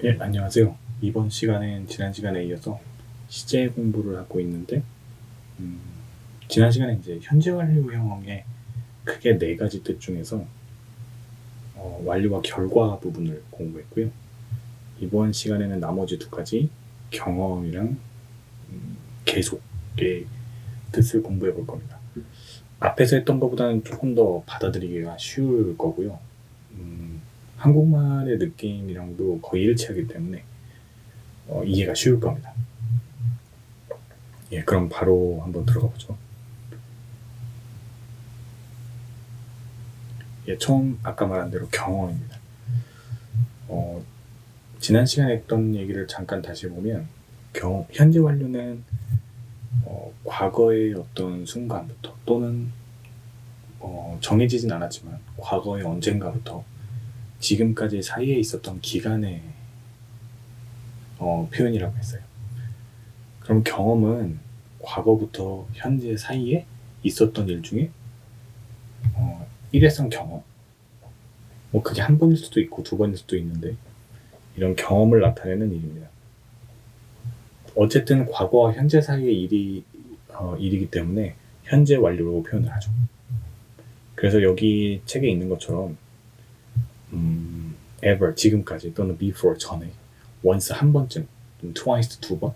예, 안녕하세요. 이번 시간엔 지난 시간에 이어서 시제 공부를 하고 있는데, 음, 지난 시간에 이제 현재 완료형의 크게 네 가지 뜻 중에서 완료와 결과 부분을 공부했고요. 이번 시간에는 나머지 두 가지 경험이랑 계속의 뜻을 공부해 볼 겁니다. 앞에서 했던 것보다는 조금 더 받아들이기가 쉬울 거고요. 한국말의 느낌이랑도 거의 일치하기 때문에 이해가 쉬울 겁니다. 예, 그럼 바로 한번 들어가 보죠. 예, 처음 아까 말한 대로 경험입니다. 지난 시간에 했던 얘기를 잠깐 다시 보면 현재 완료는 과거의 어떤 순간부터 또는 정해지진 않았지만 과거의 언젠가부터 지금까지 사이에 있었던 기간의 표현이라고 했어요. 그럼 경험은 과거부터 현재 사이에 있었던 일 중에 일회성 경험, 뭐 그게 한 번일 수도 있고 두 번일 수도 있는데 이런 경험을 나타내는 일입니다. 어쨌든 과거와 현재 사이의 일이기 때문에 현재 완료로 표현을 하죠. 그래서 여기 책에 있는 것처럼 ever 지금까지 또는 before 전에, once 한 번쯤, twice 두 번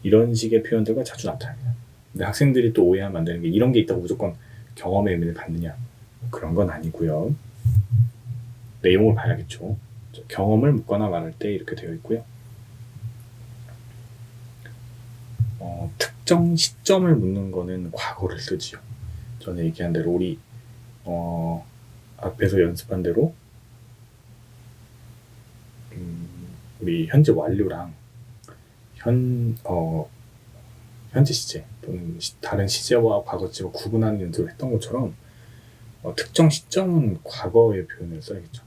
이런 식의 표현들과 자주 나타납니다. 근데 학생들이 또 오해하면 안 되는 게 이런 게 있다고 무조건 경험의 의미를 갖느냐, 그런 건 아니고요. 내용을 봐야겠죠. 경험을 묻거나 말할 때 이렇게 되어 있고요. 특정 시점을 묻는 거는 과거를 쓰지요. 전에 얘기한 대로 우리 앞에서 연습한 대로 우리 현재 완료랑 현재 시제 또는 다른 시제와 과거시제와 구분하는 연습을 했던 것처럼 특정 시점은 과거의 표현을 써야겠죠.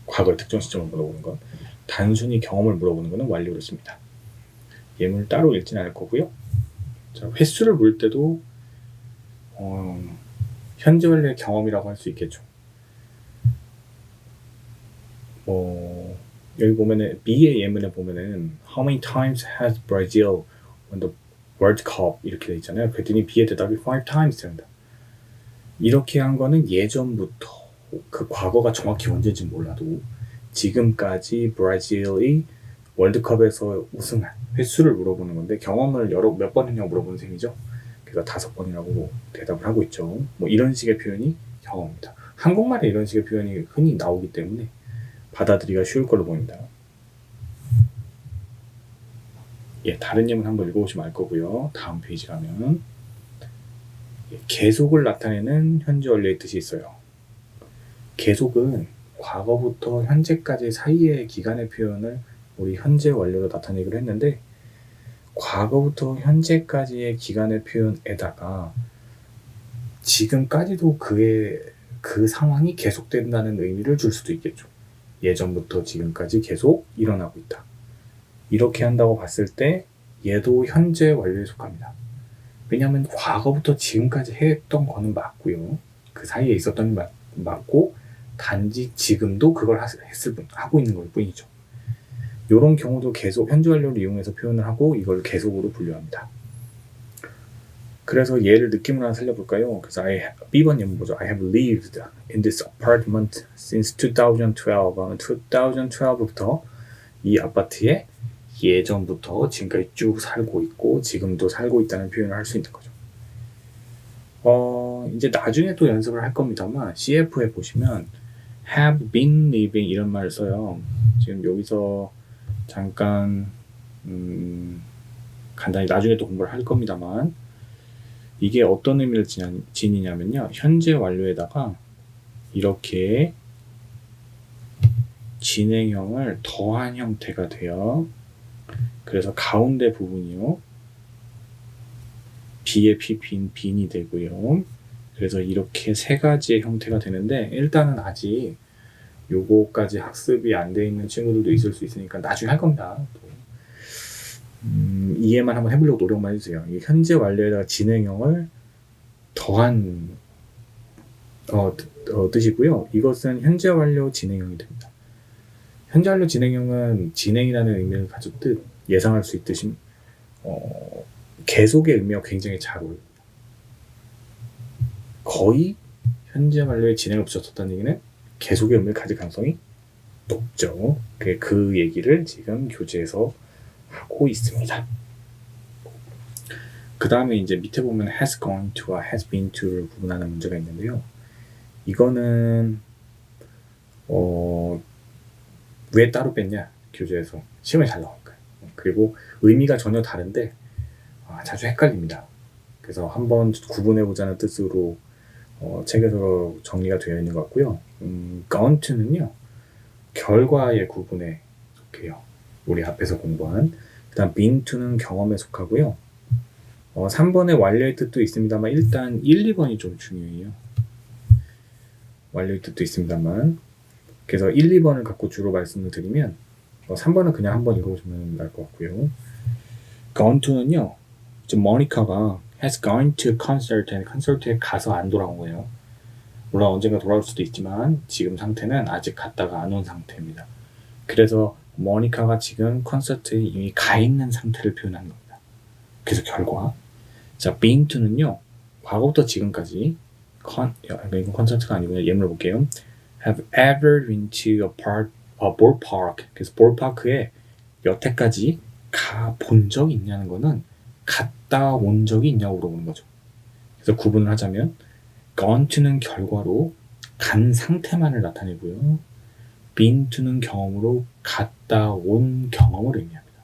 과거의 특정 시점을 물어보는 건, 단순히 경험을 물어보는 것은 완료를 씁니다. 예문을 따로 읽지는 않을 거고요. 자, 횟수를 물 때도 현재 완료의 경험이라고 할 수 있겠죠. 여기 보면은 B의 예문에 보면은 How many times has Brazil won the World Cup 이렇게 돼 있잖아요. 그랬더니 B의 대답이 5 times 됩니다. 이렇게 한 거는 예전부터, 그 과거가 정확히 언제인지 몰라도 지금까지 브라질이 월드컵에서 우승한 횟수를 물어보는 건데, 경험을 몇 번 했냐고 물어보는 셈이죠. 그래서 5번이라고 대답을 하고 있죠. 뭐 이런 식의 표현이 경험입니다. 한국말에 이런 식의 표현이 흔히 나오기 때문에 받아들이기가 쉬울 걸로 보입니다. 예, 다른 예문 한번 읽어보시면 알 거고요. 다음 페이지 가면 계속을 나타내는 현재 완료의 뜻이 있어요. 계속은 과거부터 현재까지 사이의 기간의 표현을 우리 현재 완료로 나타내기로 했는데, 과거부터 현재까지의 기간의 표현에다가 지금까지도 그 상황이 계속된다는 의미를 줄 수도 있겠죠. 예전부터 지금까지 계속 일어나고 있다. 이렇게 한다고 봤을 때 얘도 현재 완료에 속합니다. 왜냐하면 과거부터 지금까지 했던 거는 맞고요. 그 사이에 있었던 게 맞고, 단지 지금도 그걸 하고 있는 걸 뿐이죠. 이런 경우도 계속 현재 완료를 이용해서 표현을 하고 이걸 계속으로 분류합니다. 그래서 얘를 느낌으로 하나 살려볼까요? 그래서 B번 예문 보죠. I have lived in this apartment since 2012. 2012부터 이 아파트에 예전부터 지금까지 쭉 살고 있고 지금도 살고 있다는 표현을 할 수 있는 거죠. 이제 나중에 또 연습을 할 겁니다만 CF에 보시면 have been living 이런 말을 써요. 지금 여기서 잠깐 간단히 나중에 또 공부를 할 겁니다만, 이게 어떤 의미를 지니냐면요, 현재 완료에다가 이렇게 진행형을 더한 형태가 돼요. 그래서 가운데 부분이요, B의 빈이 되고요. 그래서 이렇게 세 가지의 형태가 되는데, 일단은 아직 요거까지 학습이 안 돼 있는 친구들도 있을 수 있으니까 나중에 할 겁니다. 이해만 한번 해보려고 노력만 해주세요. 현재 완료에다가 진행형을 더한 뜻이고요. 이것은 현재 완료 진행형이 됩니다. 현재 완료 진행형은 진행이라는 의미를 가졌듯 예상할 수 있듯이 계속의 의미와 굉장히 잘 어울려요. 거의 현재 완료에 진행을 붙였었다는 얘기는 계속의 의미를 가질 가능성이 높죠. 그 얘기를 지금 교재에서 하고 있습니다. 그 다음에 이제 밑에 보면 has gone to와 has been to를 구분하는 문제가 있는데요. 이거는 왜 따로 뺐냐? 교재에서 시험에 잘 나오니까요. 그리고 의미가 전혀 다른데 자주 헷갈립니다. 그래서 한번 구분해보자는 뜻으로 책에서 정리가 되어 있는 것 같고요. gone to는요, 결과의 구분에 속해요. 우리 앞에서 공부한. 그 다음 been to는 경험에 속하고요. 3번의 완료의 뜻도 있습니다만 일단 1, 2번이 좀 중요해요. 완료의 뜻도 있습니다만, 그래서 1, 2번을 갖고 주로 말씀을 드리면 3번은 그냥 한번 읽어보시면 나을 것 같고요. gone to는요, 지금 모니카가 has gone to concert, 콘서트에 가서 안 돌아온 거예요. 물론 언젠가 돌아올 수도 있지만 지금 상태는 아직 갔다가 안 온 상태입니다. 그래서 모니카가 지금 콘서트에 이미 가 있는 상태를 표현하는 겁니다. 그래서 결과. 자, been to는요, 과거부터 지금까지 이건 콘서트가 아니고요. 예문을 볼게요. Have ever been to a ballpark. 그래서 ballpark에 여태까지 가 본 적이 있냐는 거는 갔다 온 적이 있냐고 물어보는 거죠. 그래서 구분을 하자면 gone to는 결과로 간 상태만을 나타내고요. been to는 경험으로 갔다 온 경험을 의미합니다.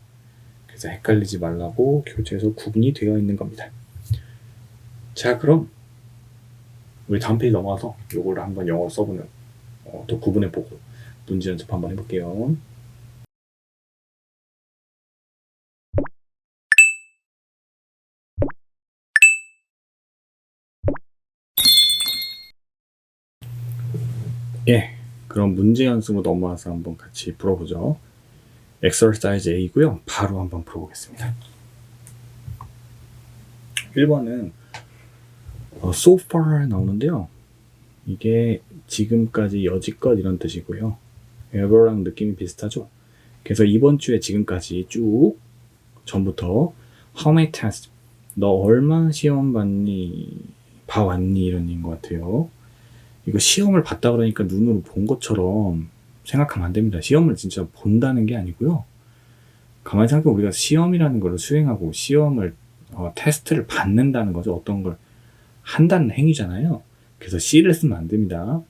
그래서 헷갈리지 말라고 교재에서 구분이 되어 있는 겁니다. 자, 그럼 우리 다음 페이지 넘어가서 요거를 한번 영어로 써보는 또 구분해보고 문제 연습 한번 해볼게요. 예, 그럼 문제 연습으로 넘어와서 한번 같이 풀어보죠. exercise A고요. 바로 한번 풀어보겠습니다. 1번은 so far 나오는데요. 이게 지금까지 여지껏 이런 뜻이고요. ever랑 느낌이 비슷하죠. 그래서 이번 주에 지금까지 쭉 전부터 how many tests, 너 얼마 시험 봐왔니 이런 얘기인 것 같아요. 이거 시험을 봤다 그러니까 눈으로 본 것처럼 생각하면 안 됩니다. 시험을 진짜 본다는 게 아니고요. 가만히 생각해, 우리가 시험이라는 걸 수행하고 시험을 테스트를 받는다는 거죠. 어떤 걸 한다는 행위잖아요. 그래서 C를 쓰면 안 됩니다.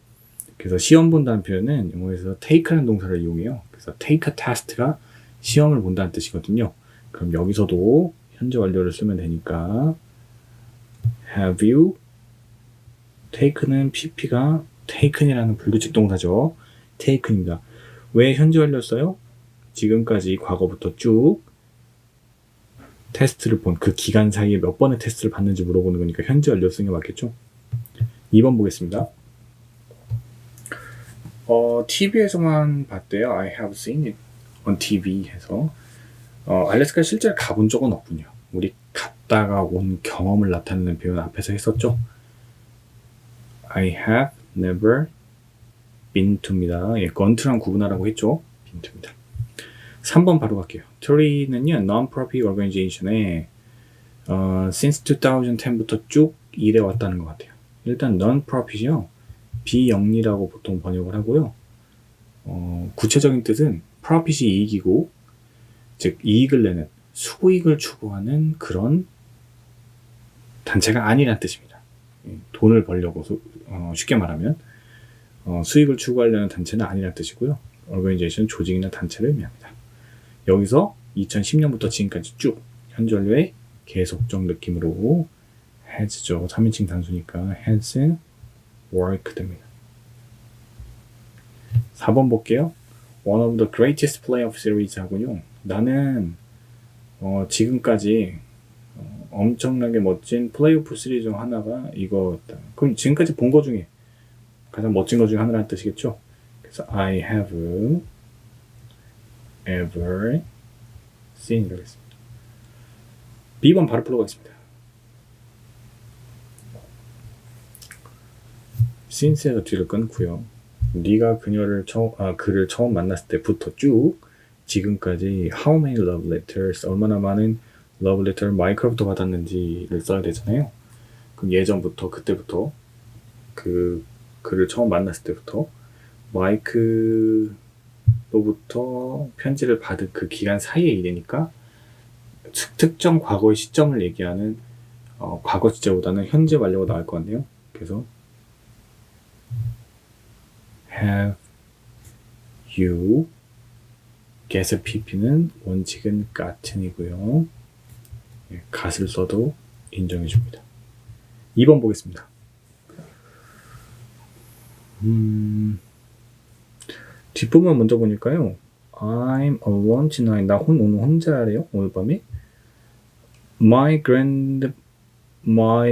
그래서 시험 본다는 표현은 영어에서 take라는 동사를 이용해요. 그래서 take a test가 시험을 본다는 뜻이거든요. 그럼 여기서도 현재 완료를 쓰면 되니까 have you take는 pp가 taken이라는 불규칙 동사죠. taken입니다. 왜 현재 완료 써요? 지금까지 과거부터 쭉 테스트를 본 그 기간 사이에 몇 번의 테스트를 봤는지 물어보는 거니까 현재 완료 쓰는 게 맞겠죠? 2번 보겠습니다. TV에서만 봤대요. I have seen it on TV 해서 알래스카 실제로 가본 적은 없군요. 우리 갔다가 온 경험을 나타내는 표현 앞에서 했었죠. I have never been to입니다. 예, gone to랑 구분하라고 했죠. been to입니다. 3번 바로 갈게요. 트리는요, non-profit organization에 since 2010부터 쭉 일해왔다는 것 같아요. 일단 non-profit이요, 비영리라고 보통 번역을 하고요. 구체적인 뜻은 profit이 이익이고, 즉 이익을 내는, 수익을 추구하는 그런 단체가 아니란 뜻입니다. 돈을 벌려고 쉽게 말하면 수익을 추구하려는 단체는 아니란 뜻이고요. organization, 조직이나 단체를 의미합니다. 여기서 2010년부터 지금까지 쭉 현재 완료의 계속적 느낌으로 has죠. 3인칭 단수니까 has worked 됩니다. 4번 볼게요. One of the greatest playoff series 하군요. 나는 지금까지 엄청나게 멋진 플레이오프 시리즈 중 하나가 이거였다. 그럼 지금까지 본 거 중에 가장 멋진 거 중에 하나라는 뜻이겠죠. 그래서 I have ever seen 이라고 했습니다. B번 바로 풀어가겠습니다. since에서 뒤를 끊고요. 네가 그를 처음 만났을 때부터 쭉 지금까지 how many love letters, 얼마나 많은 love letter를 마이크로부터 받았는지를 써야 되잖아요. 그럼 예전부터, 그때부터, 그를 처음 만났을 때부터 마이크로부터 편지를 받은 그 기간 사이의 일이니까 특정 과거의 시점을 얘기하는 과거 시제보다는 현재 완료가 나올 것 같네요. 그래서 have you get의 pp는 원칙은 같은이고요. gat을 써도 인정해 줍니다. 2번 보겠습니다. 뒷부분 먼저 보니까요. I'm alone tonight. 나 오늘 혼자래요. 오늘 밤에. my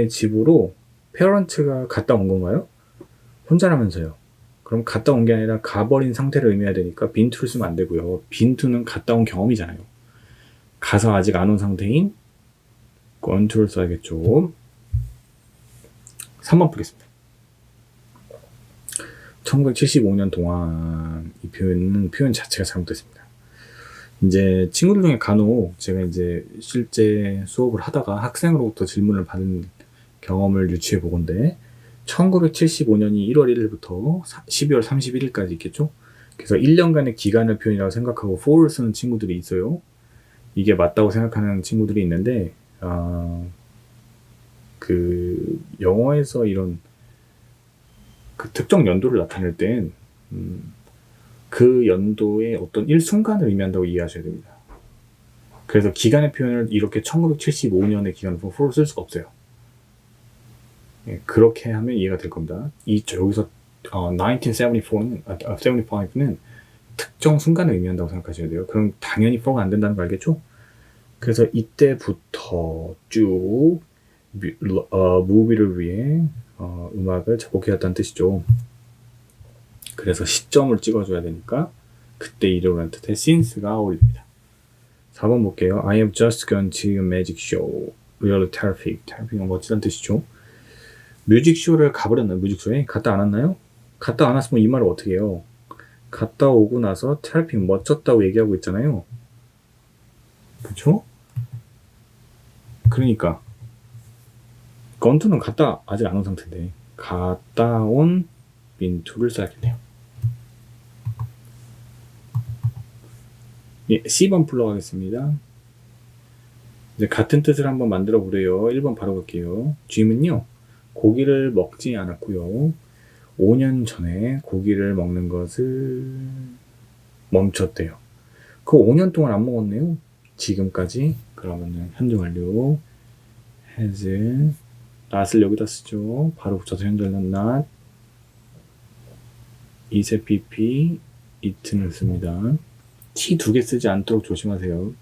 집으로 parents가 갔다 온 건가요? 혼자라면서요. 그럼 갔다 온 게 아니라 가버린 상태를 의미해야 되니까 been to를 쓰면 안 되고요. been to는 갔다 온 경험이잖아요. 가서 아직 안 온 상태인 gone to를 써야겠죠. 3번 보겠습니다. 1975년 동안 이 표현 자체가 잘못됐습니다. 이제 친구들 중에 간혹 제가 이제 실제 수업을 하다가 학생으로부터 질문을 받은 경험을 유추해 보건데 1975년이 1월 1일부터 12월 31일까지 있겠죠? 그래서 1년간의 기간을 표현이라고 생각하고 for를 쓰는 친구들이 있어요. 이게 맞다고 생각하는 친구들이 있는데 그 영어에서 이런 그 특정 연도를 나타낼 땐 그 연도의 어떤 일순간을 의미한다고 이해하셔야 됩니다. 그래서 기간의 표현을 이렇게 1975년의 기간으로 for를 쓸 수가 없어요. 예, 그렇게 하면 이해가 될 겁니다. 여기서 1975는 특정 순간을 의미한다고 생각하셔야 돼요. 그럼 당연히 for가 안 된다는 거 알겠죠? 그래서 이때부터 쭉 무비를 위해 음악을 작곡해왔다는 뜻이죠. 그래서 시점을 찍어줘야 되니까 그때 이름을 뜻의 since가 어울립니다. 4번 볼게요. I have just gone to a magic show. Really terrific. terrific은 멋지다는 뜻이죠. 뮤직쇼를 가버렸나요? 뮤직쇼에? 갔다 안 왔나요? 갔다 안 왔으면 이 말을 어떻게 해요? 갔다 오고 나서 terrific 멋졌다고 얘기하고 있잖아요. 그쵸? 그러니까 건투는 갔다 아직 안 온 상태인데 갔다 온 been to를 써야겠네요. 예, C번 풀러가겠습니다. 이제 같은 뜻을 한번 만들어 보래요. 1번 바로 갈게요. Jim은요, 고기를 먹지 않았고요. 5년 전에 고기를 먹는 것을 멈췄대요. 그 5년 동안 안 먹었네요. 지금까지. 그러면은 현재 완료. has not을 여기다 쓰죠. 바로 붙여서 현재 완료 not. is의 pp, it는 씁니다. t 2개 쓰지 않도록 조심하세요.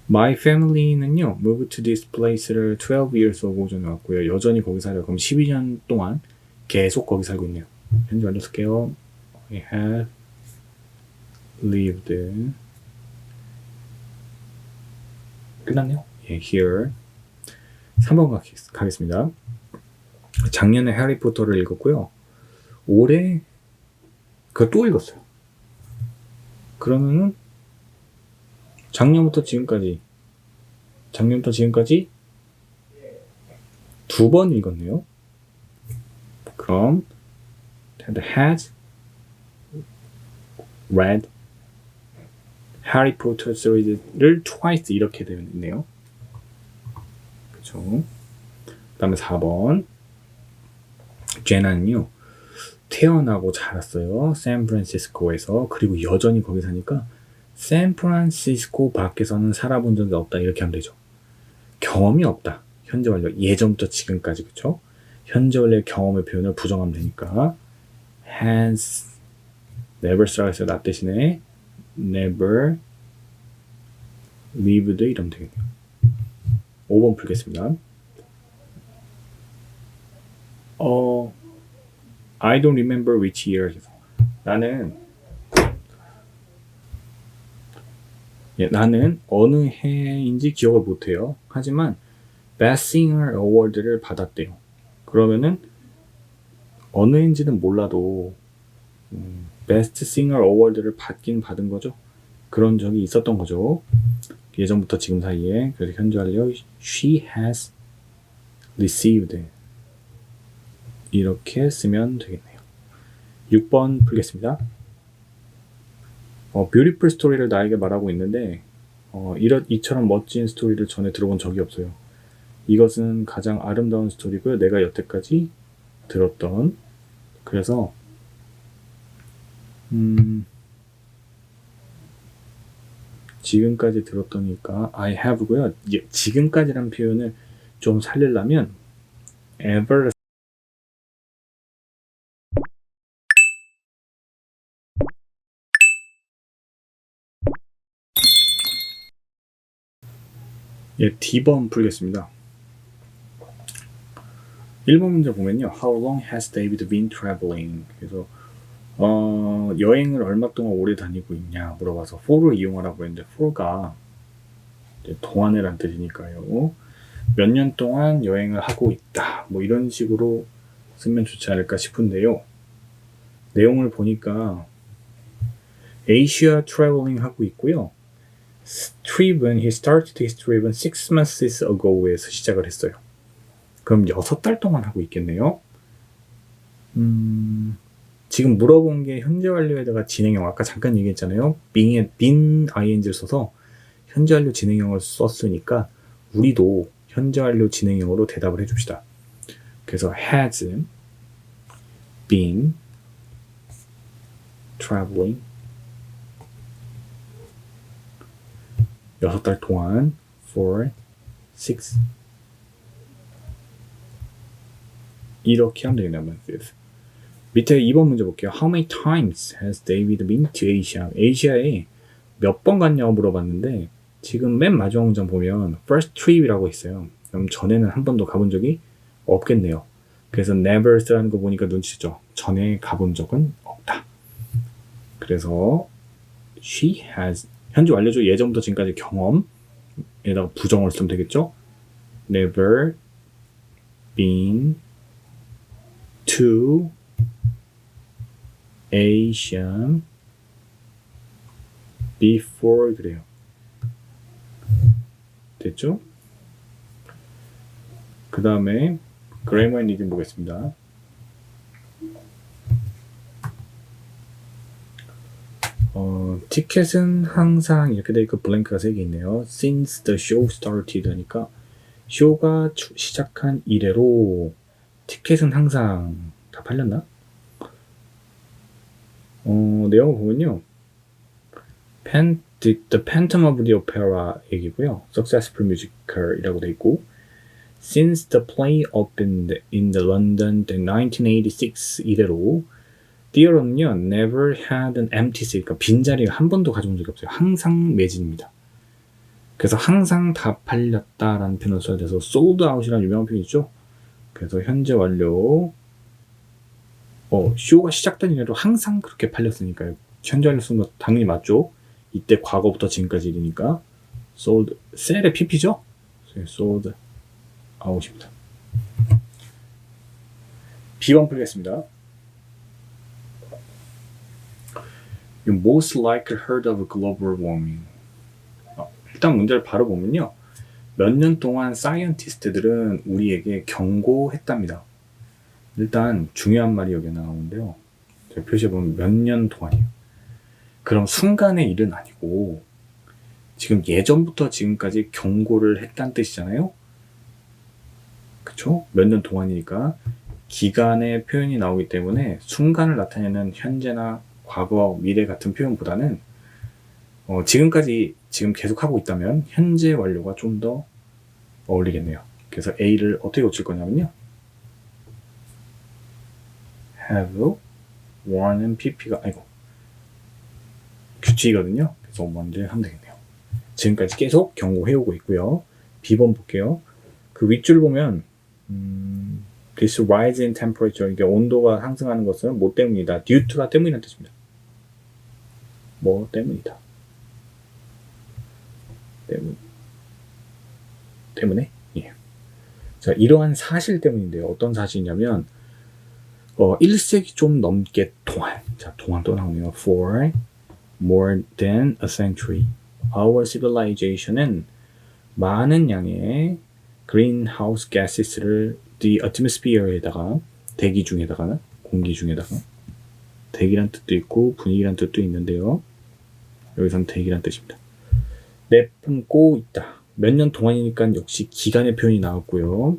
My family는요, moved to this place를 12 years ago 전에 왔고요. 여전히 거기 살아요. 그럼 12년 동안 계속 거기 살고 있네요. 현재 완료 쓸게요. I have lived. 끝났네요. 예, here. 3번 가겠습니다. 작년에 해리포터를 읽었고요. 올해 그거 또 읽었어요. 그러면은 작년부터 지금까지 2번 읽었네요. 그럼 has read Harry Potter 시리즈를 twice 이렇게 되어 있네요. 그렇죠? 그다음에 4번 제나는요, 태어나고 자랐어요. 샌프란시스코에서. 그리고 여전히 거기 사니까 샌프란시스코 밖에서는 살아본 적이 없다 이렇게 하면 되죠. 경험이 없다. 현재 완료. 예전부터 지금까지. 그쵸? 현재 완료의 경험의 표현을 부정하면 되니까 has never started that 대신에 never lived 이러면 되겠네요. 5번 풀겠습니다. I don't remember which year. 나는 어느 해인지 기억을 못해요. 하지만 Best Singer Award를 받았대요. 그러면은 어느 해인지는 몰라도 베스트 싱어 어워드를 받은 거죠. 그런 적이 있었던 거죠. 예전부터 지금 사이에. 그래서 현재 완료 she has received 이렇게 쓰면 되겠네요. 6번 풀겠습니다. beautiful 스토리를 나에게 말하고 있는데 이처럼 멋진 스토리를 전에 들어본 적이 없어요. 이것은 가장 아름다운 스토리고요. 내가 여태까지 들었던. 그래서 지금까지 들었더니까 I have고요. 지금까지라는 표현을 좀 살리려면 ever D번 풀겠습니다. 1번 문제 보면요. How long has David been traveling? 그래서 여행을 얼마 동안 오래 다니고 있냐 물어봐서 for를 이용하라고 했는데 for가 동안이란 뜻이니까요. 몇 년 동안 여행을 하고 있다. 뭐 이런 식으로 쓰면 좋지 않을까 싶은데요. 내용을 보니까 Asia traveling 하고 있고요. trip은 he started his trip은 6 months ago에서 시작을 했어요. 그럼 6달 동안 하고 있겠네요. 지금 물어본 게 현재 완료에다가 진행형 아까 잠깐 얘기했잖아요. been ing를 써서 현재 완료 진행형을 썼으니까 우리도 현재 완료 진행형으로 대답을 해줍시다. 그래서 has been traveling 6달 동안 for 6 이렇게 하면 되겠네요. 밑에 2번 문제 볼게요. How many times has David been to Asia? 아시아에 몇 번 갔냐고 물어봤는데 지금 맨 마지막 문장 보면 first trip이라고 있어요. 그럼 전에는 한 번도 가본 적이 없겠네요. 그래서 never 쓰라는 거 보니까 눈치죠. 전에 가본 적은 없다. 그래서 she has 현재 완료죠. 예전부터 지금까지 경험에다가 부정을 쓰면 되겠죠. never been to Asia before 그래요. 됐죠? 그 다음에 grammar and reading 보겠습니다. 티켓은 항상 이렇게 돼 있고 블랭크가 3개 있네요. Since the show started 하니까 쇼가 시작한 이래로 티켓은 항상 다 팔렸나? 내용을 보면요. The Phantom of the Opera 얘기고요. Successful musical이라고 돼 있고 Since the play opened in the London in 1986 이래로 theater는요. Never had an empty seat 그러니까 빈자리가 한 번도 가져온 적이 없어요. 항상 매진입니다. 그래서 항상 다 팔렸다라는 표현을 써야 돼서 sold out이라는 유명한 표현이죠. 그래서 현재 완료 쇼가 시작된 이래로 항상 그렇게 팔렸으니까요. 현재 완료 쓴 거 당연히 맞죠. 이때 과거부터 지금까지 일이니까 sold, sell의 pp죠. sold out입니다. B번 풀겠습니다. You most likely heard of global warming. 일단 문제를 바로 보면요. 몇 년 동안 사이언티스트들은 우리에게 경고했답니다. 일단 중요한 말이 여기 나오는데요. 제가 표시해보면 몇 년 동안이에요. 그럼 순간의 일은 아니고 지금 예전부터 지금까지 경고를 했다는 뜻이잖아요. 그쵸? 몇 년 동안이니까 기간의 표현이 나오기 때문에 순간을 나타내는 현재나 과거, 미래 같은 표현보다는 지금까지 지금 계속 하고 있다면 현재 완료가 좀 더 어울리겠네요. 그래서 A를 어떻게 고칠 거냐면요. have, warn은 pp가 규칙이거든요. 그래서 먼저 하면 되겠네요. 지금까지 계속 경고해오고 있고요. B번 볼게요. 그 윗줄 보면 this rise in temperature 이게 온도가 상승하는 것은 뭐 때문이다. due to가 때문이라는 뜻입니다. 뭐 때문이다. 때문에? 예. 자, 이러한 사실 때문인데요. 어떤 사실이냐면 1세기 좀 넘게 동안, 자, 동안 또 나오네요. For more than a century, our civilization은 많은 양의 greenhouse gases를 the atmosphere에다가, 대기 중에다가, 공기 중에다가, 대기란 뜻도 있고 분위기란 뜻도 있는데요. 여기선 대기란 뜻입니다. 내뿜고 있다. 몇 년 동안이니까 역시 기간의 표현이 나왔고요.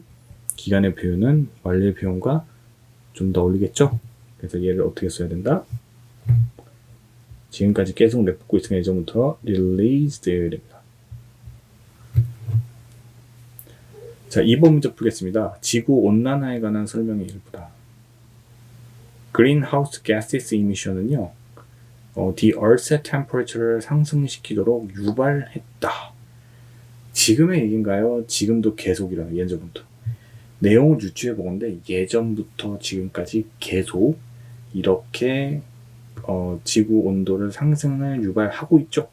기간의 표현은 완료의 표현과 좀 더 어울리겠죠? 그래서 얘를 어떻게 써야 된다? 지금까지 계속 내뿜고 있으면 예전부터 released 됩니다. 자, 2번 문제 풀겠습니다. 지구 온난화에 관한 설명의 일부다. Greenhouse gases emission은요, the Earth's temperature를 상승시키도록 유발했다. 지금의 얘기인가요? 지금도 계속이라는, 예전부터. 내용을 유추해 보건데 예전부터 지금까지 계속 이렇게 지구 온도를 상승을 유발하고 있죠.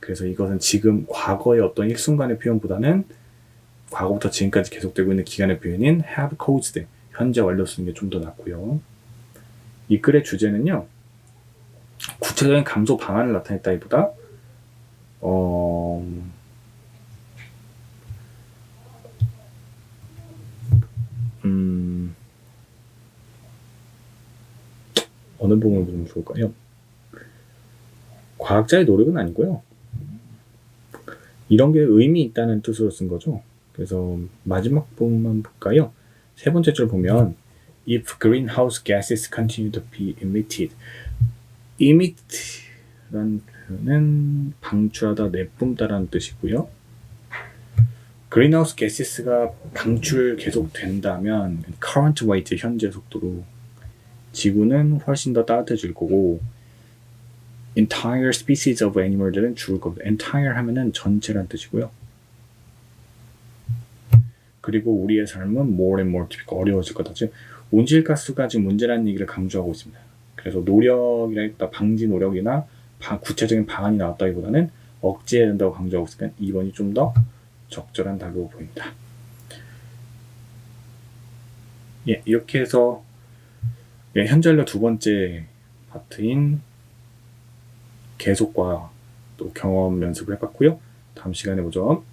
그래서 이것은 지금 과거의 어떤 일순간의 표현보다는 과거부터 지금까지 계속되고 있는 기간의 표현인 have caused, 현재 완료 쓰는 게 좀 더 낫고요. 이 글의 주제는요, 구체적인 감소 방안을 나타냈다기보다 어느 부분을 보면 좋을까요? 과학자의 노력은 아니고요. 이런 게 의미 있다는 뜻으로 쓴 거죠. 그래서 마지막 부분만 볼까요? 세 번째 줄 보면 If greenhouse gases continue to be emitted, emit라는 표현은 방출하다, 내뿜다라는 뜻이고요. greenhouse gases가 방출 계속 된다면 current rate, 현재 속도로 지구는 훨씬 더 따뜻해질 거고 entire species of animal들은 죽을 겁니다. entire 하면은 전체란 뜻이고요. 그리고 우리의 삶은 more and more 어려워질 거다. 즉 온실가스가 지금 문제라는 얘기를 강조하고 있습니다. 그래서 노력이나 방지 노력이나 구체적인 방안이 나왔다기보다는 억제해야 된다고 강조하고 있으니까 2번이 좀 더 적절한 답으로 보입니다. 예, 이렇게 해서 현재완료 두 번째 파트인 계속과 또 경험 연습을 해봤고요. 다음 시간에 보죠.